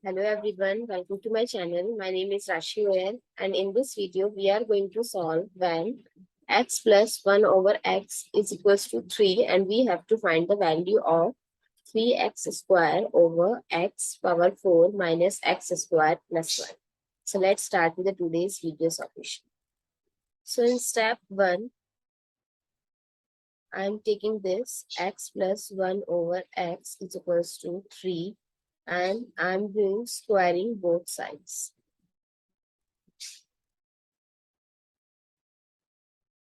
Hello everyone, welcome to my channel. My name is Rashi and in this video we are going to solve when x plus 1 over x is equals to 3 and we have to find the value of 3x square over x power 4 minus x square plus 1. So let's start with the today's video solution. So in step 1, I am taking this x plus 1 over x is equals to 3 and I'm doing squaring both sides.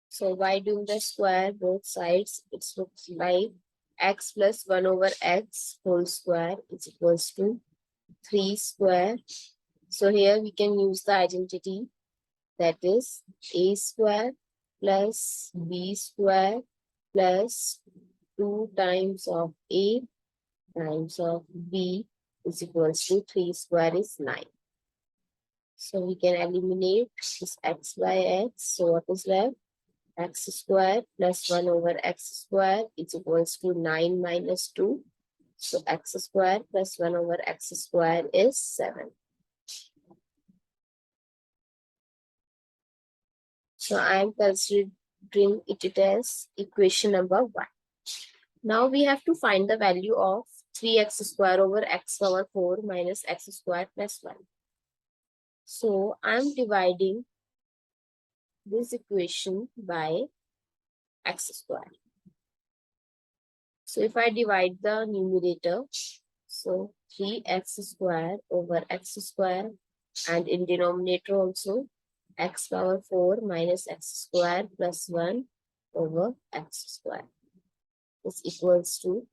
So by doing the square both sides, it looks like x plus 1 over x whole square is equals to 3 square. So here we can use the identity, that is a square plus b square plus 2 times of a times of b is equals to 3 square is 9. So we can eliminate this x by x. So what is left? X square plus 1 over x square is equals to 9 minus 2. So x square plus 1 over x square is 7. So I am considering it as equation number 1. Now we have to find the value of 3x square over x power 4 minus x square plus 1. So I am dividing this equation by x square. So if I divide the numerator, so 3x square over x square, and in denominator also x power 4 minus x square plus 1 over x square is equals to,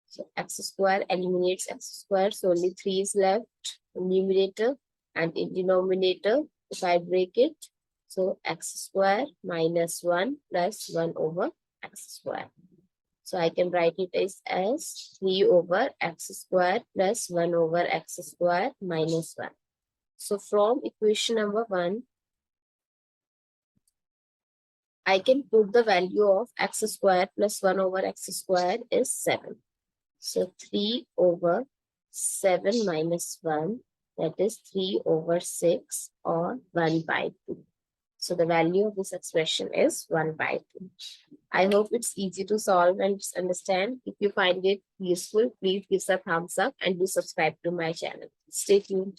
so x square eliminates x square, so only 3 is left in numerator, and in denominator if I break it, so x square minus 1 plus 1 over x square. So I can write it as 3 over x square plus 1 over x square minus 1. So from equation number 1, I can put the value of x square plus 1 over x square is 7. So 3 over 7 minus 1, that is 3 over 6 or 1 by 2. So the value of this expression is 1 by 2. I hope it's easy to solve and understand. If you find it useful, please give a thumbs up and do subscribe to my channel. Stay tuned.